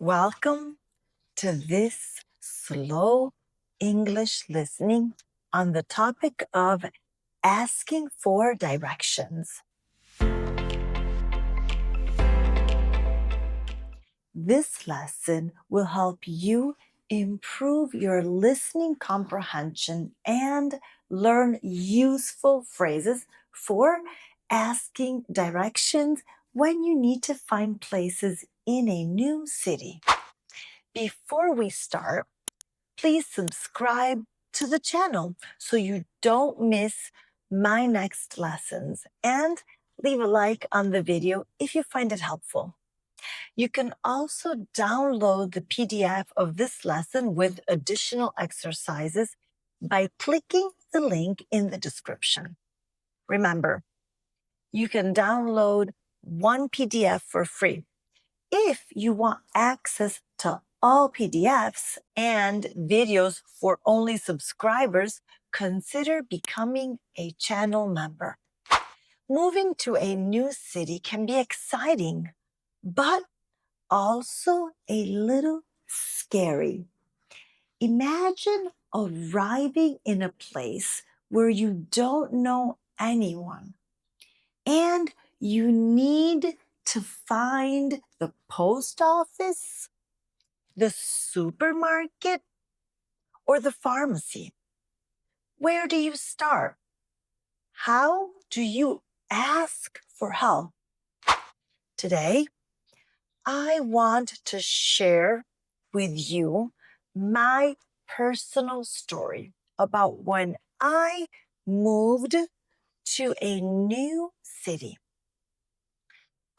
Welcome to this slow English listening on the topic of asking for directions. This lesson will help you improve your listening comprehension and learn useful phrases for asking directions when you need to find places in a new city. Before we start, please subscribe to the channel so you don't miss my next lessons and leave a like on the video if you find it helpful. You can also download the PDF of this lesson with additional exercises by clicking the link in the description. Remember, you can download one PDF for free. If you want access to all PDFs and videos for only subscribers, consider becoming a channel member. Moving to a new city can be exciting, but also a little scary. Imagine arriving in a place where you don't know anyone and you need to find the post office, the supermarket, or the pharmacy. Where do you start? How do you ask for help? Today, I want to share with you my personal story about when I moved to a new city.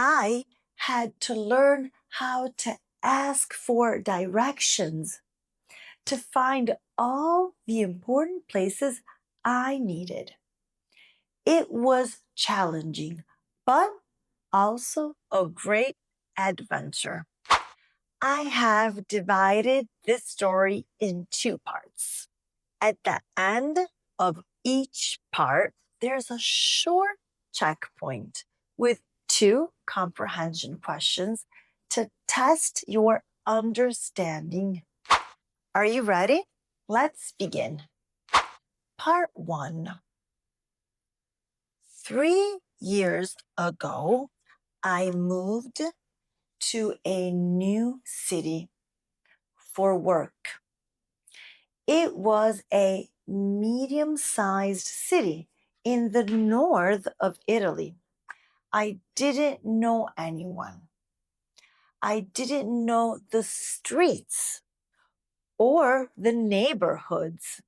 I had to learn how to ask for directions to find all the important places I needed. It was challenging, but also a great adventure. I have divided this story in two parts. At the end of each part, there's a short checkpoint with two comprehension questions to test your understanding. Are you ready? Let's begin. Part 1. 3 years ago, I moved to a new city for work. It was a medium-sized city in the north of Italy. I didn't know anyone. I didn't know the streets or the neighborhoods.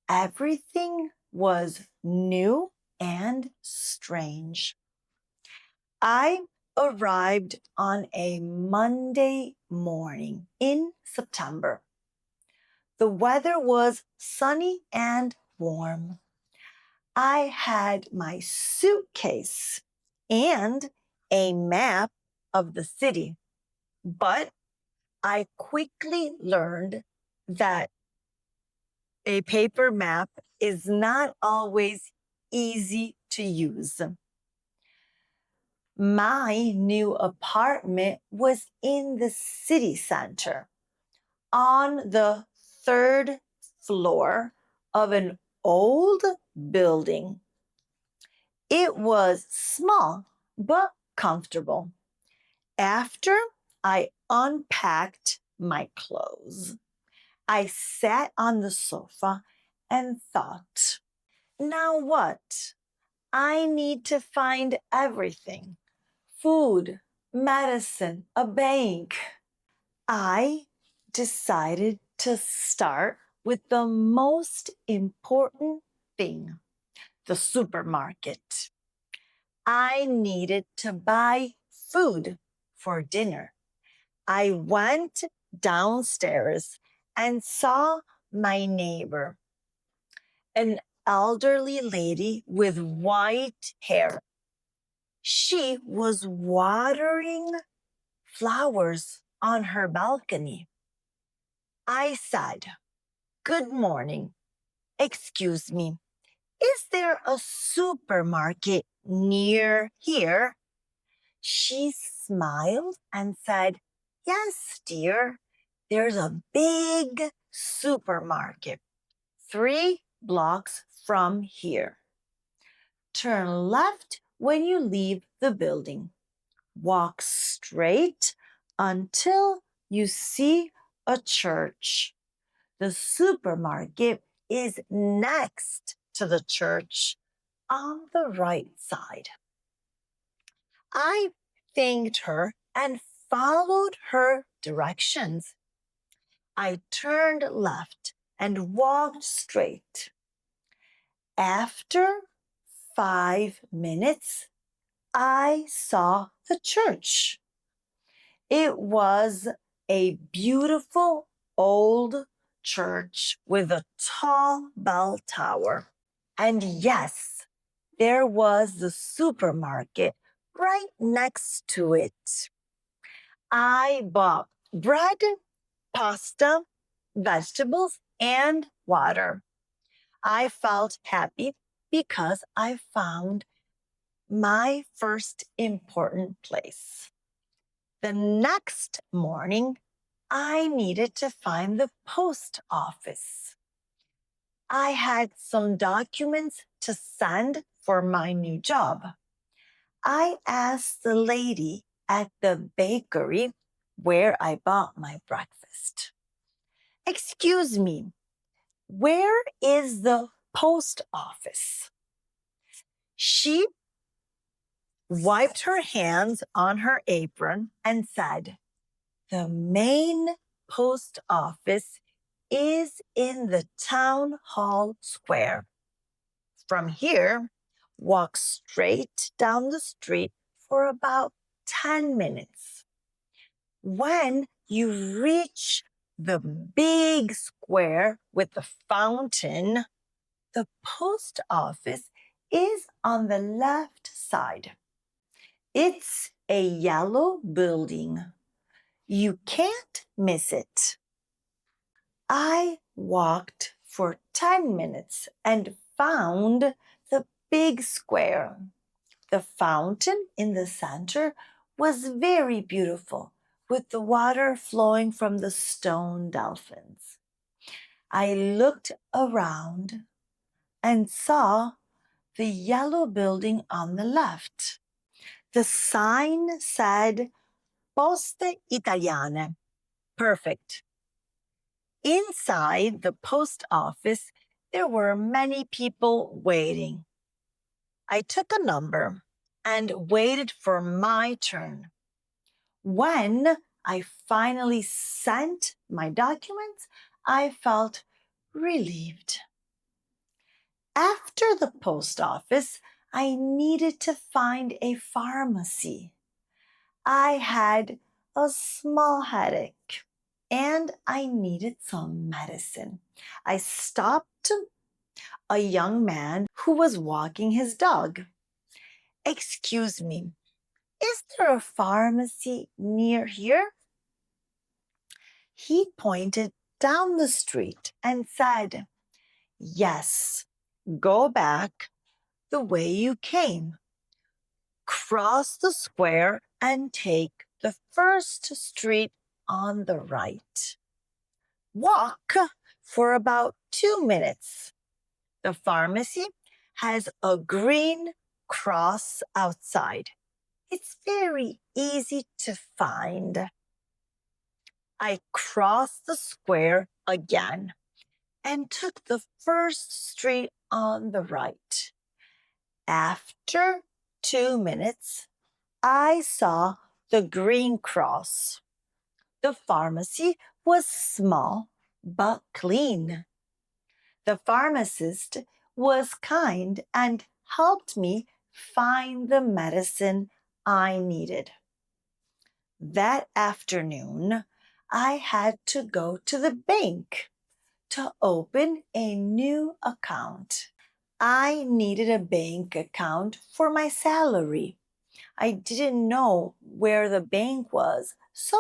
Everything was new and strange. I arrived on a Monday morning in September. The weather was sunny and warm. I had my suitcase and a map of the city, but I quickly learned that a paper map is not always easy to use. My new apartment was in the city center on the 3rd floor of an old building. It was small but comfortable. After I unpacked my clothes, I sat on the sofa and thought, now what? I need to find everything: food, medicine, a bank. I decided to start with the most important thing: the supermarket. I needed to buy food for dinner. I went downstairs and saw my neighbor, an elderly lady with white hair. She was watering flowers on her balcony. I said, "Good morning. Excuse me, is there a supermarket near here?" She smiled and said, Yes, dear. There's a big supermarket 3 blocks from here. Turn left when you leave the building. Walk straight until you see a church. The supermarket is next to the church on the right side. I thanked her and followed her directions. I turned left and walked straight. After 5 minutes, I saw the church. It was a beautiful old church with a tall bell tower. And yes, there was the supermarket right next to it. I bought bread, pasta, vegetables, and water. I felt happy because I found my first important place. The next morning, I needed to find the post office. I had some documents to send for my new job. I asked the lady at the bakery where I bought my breakfast. Excuse me, where is the post office? She wiped her hands on her apron and said, the main post office is in the town hall square. From here, walk straight down the street for about 10 minutes. When you reach the big square with the fountain, the post office is on the left side. It's a yellow building. You can't miss it. I walked for 10 minutes and found the big square. The fountain in the center was very beautiful, with the water flowing from the stone dolphins. I looked around and saw the yellow building on the left. The sign said Poste Italiane. Perfect. Inside the post office, there were many people waiting. I took a number and waited for my turn. When I finally sent my documents, I felt relieved. After the post office, I needed to find a pharmacy. I had a small headache and I needed some medicine. I stopped a young man who was walking his dog. Excuse me, is there a pharmacy near here? He pointed down the street and said, yes, go back the way you came. Cross the square and take the first street on the right. Walk for about 2 minutes. The pharmacy has a green cross outside. It's very easy to find. I crossed the square again and took the first street on the right. After 2 minutes, I saw the green cross. The pharmacy was small but clean. The pharmacist was kind and helped me find the medicine I needed. That afternoon, I had to go to the bank to open a new account. I needed a bank account for my salary. I didn't know where the bank was, so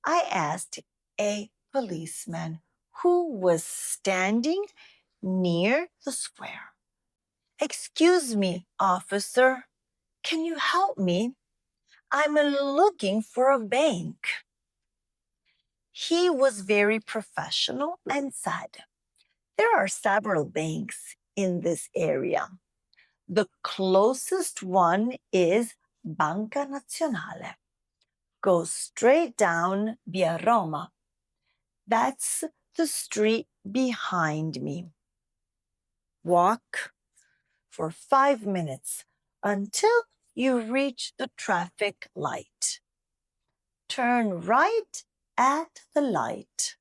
I asked a policeman who was standing near the square. Excuse me, officer, can you help me? I'm looking for a bank. He was very professional and said, "There are several banks in this area. The closest one is Banca Nazionale. Go straight down Via Roma. That's the street behind me. Walk for 5 minutes until you reach the traffic light. Turn right at the light.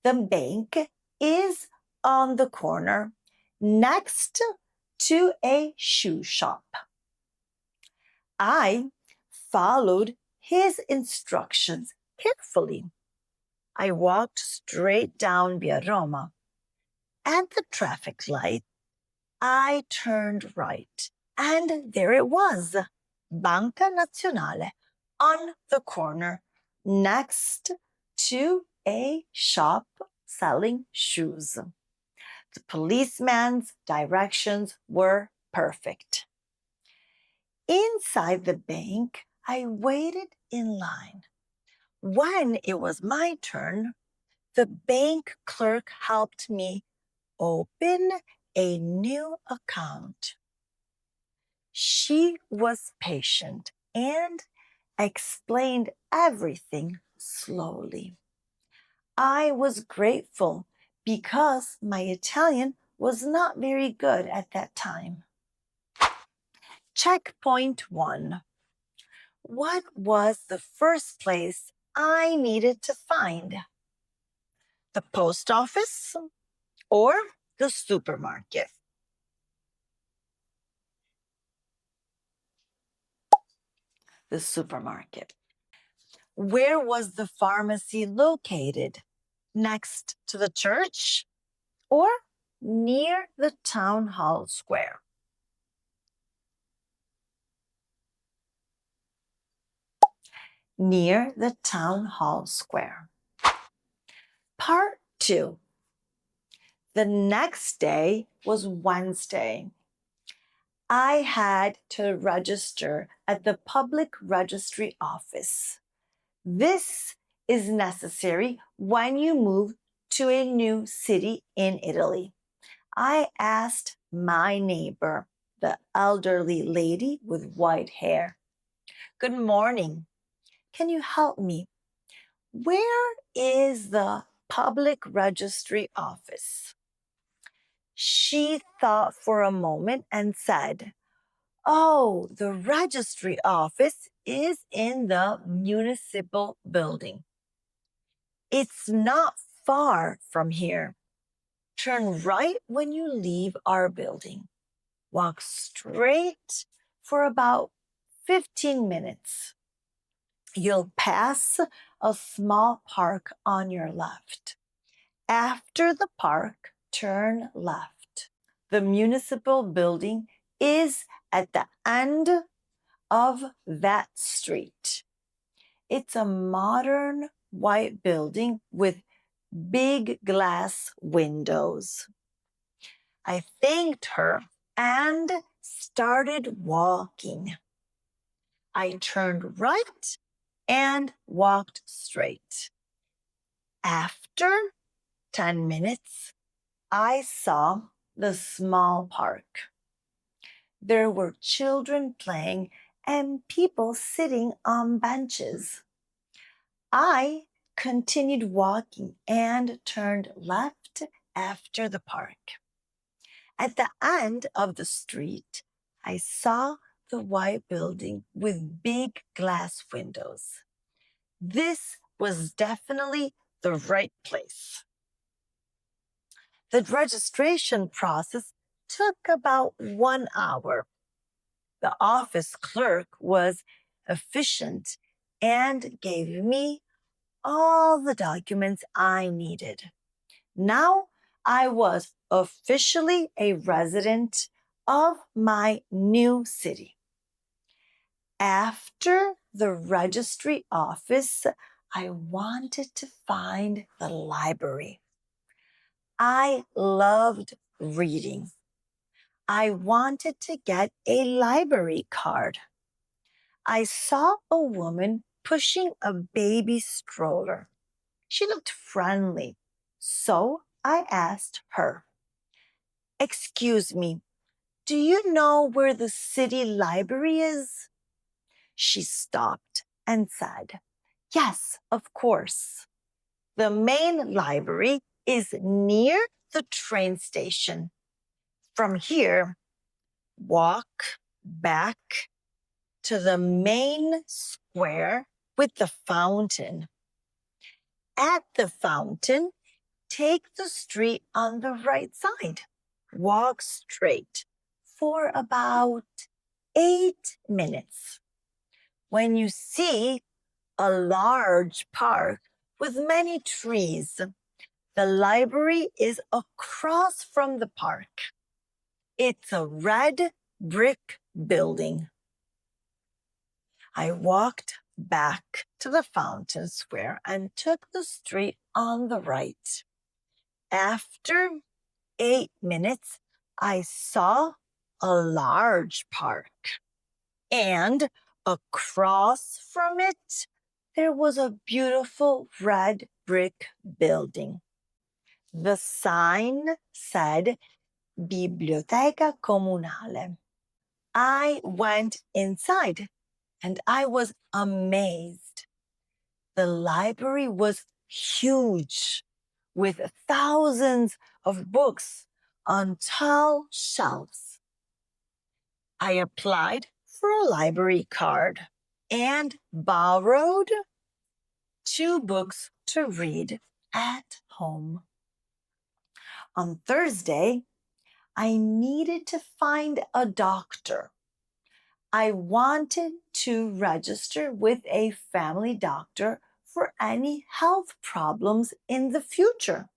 The bank is on the corner next to a shoe shop." I followed his instructions carefully. I walked straight down Via Roma. At the traffic light, I turned right, and there it was, Banca Nazionale, on the corner, next to a shop selling shoes. The policeman's directions were perfect. Inside the bank, I waited in line. When it was my turn, the bank clerk helped me open a new account. She was patient and explained everything slowly. I was grateful because my Italian was not very good at that time. Checkpoint 1. What was the first place I needed to find? The post office or the supermarket? The supermarket. Where was the pharmacy located? Next to the church or near the town hall square? Near the town hall square. Part 2. The next day was Wednesday. I had to register at the public registry office. This is necessary when you move to a new city in Italy. I asked my neighbor, the elderly lady with white hair, "Good morning. Can you help me? Where is the public registry office?" She thought for a moment and said, "Oh, the registry office is in the municipal building. It's not far from here. Turn right when you leave our building. Walk straight for about 15 minutes. You'll pass a small park on your left. After the park, turn left. The municipal building is at the end of that street. It's a modern white building with big glass windows." I thanked her and started walking. I turned right and walked straight. After 10 minutes, I saw the small park. There were children playing and people sitting on benches. I continued walking and turned left after the park. At the end of the street, I saw the white building with big glass windows. This was definitely the right place. The registration process took about 1 hour. The office clerk was efficient and gave me all the documents I needed. Now I was officially a resident of my new city. After the registry office, I wanted to find the library. I loved reading. I wanted to get a library card. I saw a woman pushing a baby stroller. She looked friendly, so I asked her, "Excuse me, do you know where the city library is?" She stopped and said, "Yes, of course. The main library is near the train station. From here, walk back to the main square with the fountain. At the fountain, take the street on the right side. Walk straight for about 8 minutes. When you see a large park with many trees, the library is across from the park. It's a red brick building." I walked back to the fountain square and took the street on the right. After 8 minutes, I saw a large park, and across from it, there was a beautiful red brick building. The sign said Biblioteca Comunale. I went inside and I was amazed. The library was huge, with thousands of books on tall shelves. I applied for a library card and borrowed 2 books to read at home. On Thursday, I needed to find a doctor. I wanted to register with a family doctor for any health problems in the future.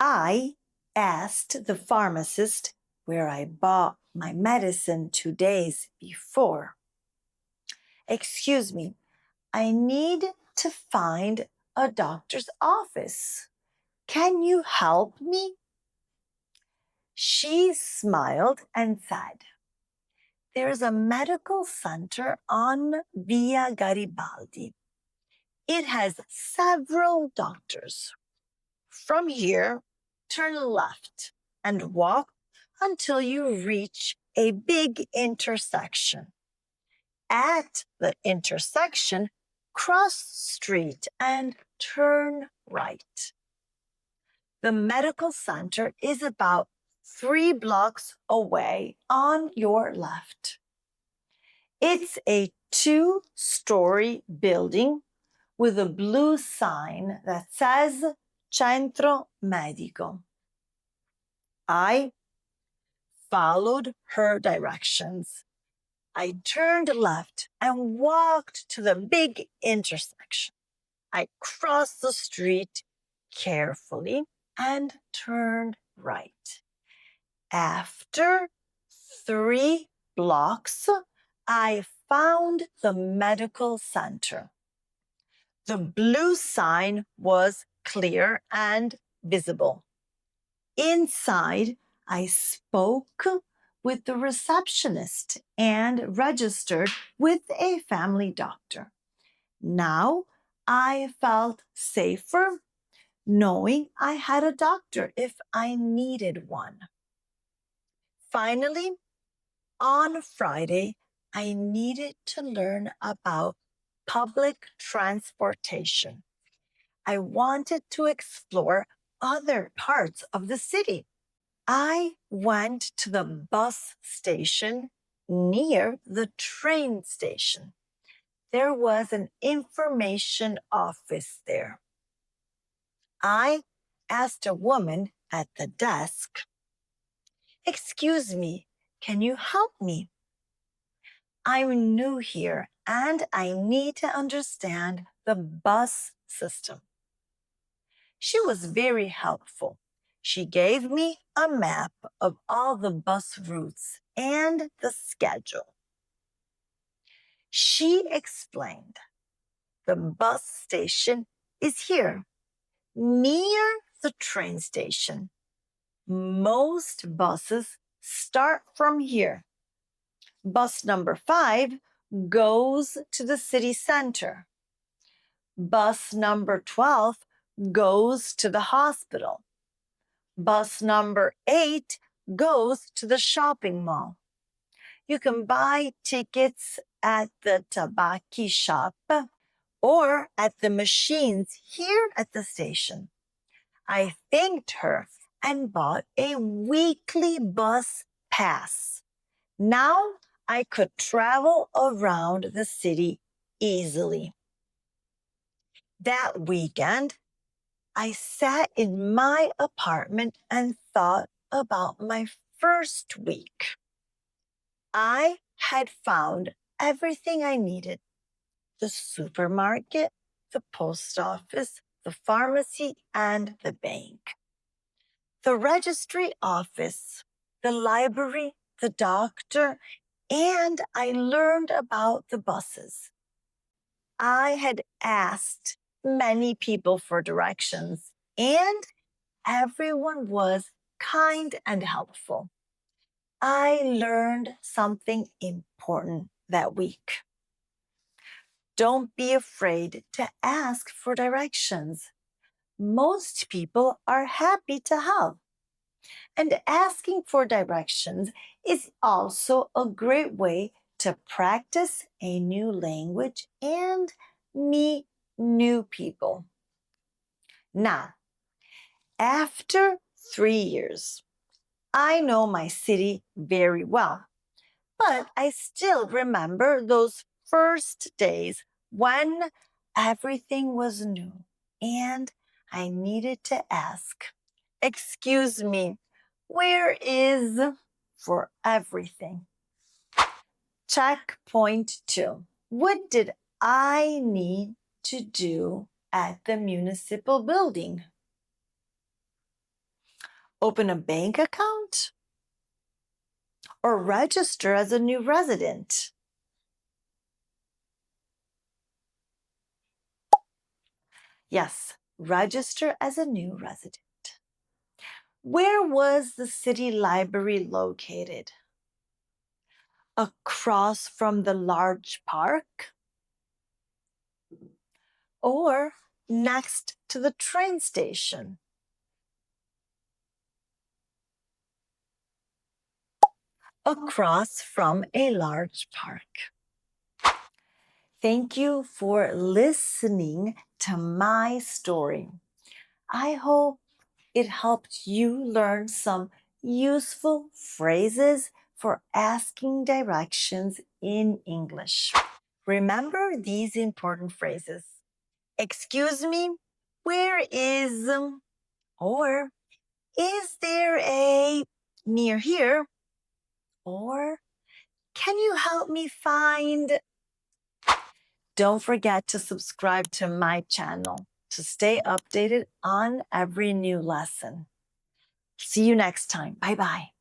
I asked the pharmacist where I bought my medicine 2 days before, "Excuse me, I need to find a doctor's office. Can you help me?" She smiled and said, "There's a medical center on Via Garibaldi. It has several doctors. From here, turn left and walk until you reach a big intersection. At the intersection, cross the street and turn right. The medical center is about 3 blocks away on your left. It's a 2-story building with a blue sign that says Centro Medico." I followed her directions. I turned left and walked to the big intersection. I crossed the street carefully and turned right. After 3 blocks, I found the medical center. The blue sign was clear and visible. Inside, I spoke with the receptionist and registered with a family doctor. Now I felt safer knowing I had a doctor if I needed one. Finally, on Friday, I needed to learn about public transportation. I wanted to explore other parts of the city. I went to the bus station near the train station. There was an information office there. I asked a woman at the desk, "Excuse me, can you help me? I'm new here and I need to understand the bus system." She was very helpful. She gave me a map of all the bus routes and the schedule. She explained, "The bus station is here, near the train station. Most buses start from here. Bus number 5 goes to the city center. Bus number 12 goes to the hospital. Bus number 8 goes to the shopping mall. You can buy tickets at the tobacco shop or at the machines here at the station. I thanked her and bought a weekly bus pass. Now I could travel around the city easily. That weekend, I sat in my apartment and thought about my first week. I had found everything I needed: the supermarket, the post office, the pharmacy, and the bank. The registry office, the library, the doctor, and I learned about the buses. I had asked many people for directions, and everyone was kind and helpful. I learned something important that week. Don't be afraid to ask for directions. Most people are happy to help. And asking for directions is also a great way to practice a new language and meet new people. Now, after 3 years, I know my city very well, but I still remember those first days when everything was new and I needed to ask, "Excuse me, where is," for everything? Checkpoint 2. What did I need to do at the municipal building? Open a bank account? Or register as a new resident? Yes, register as a new resident. Where was the city library located? Across from the large park? Or next to the train station? Across from a large park. Thank you for listening to my story. I hope it helped you learn some useful phrases for asking directions in English. Remember these important phrases: "Excuse me, where is," or "Is there a near here?" or "Can you help me find?" Don't forget to subscribe to my channel to stay updated on every new lesson. See you next time. Bye-bye.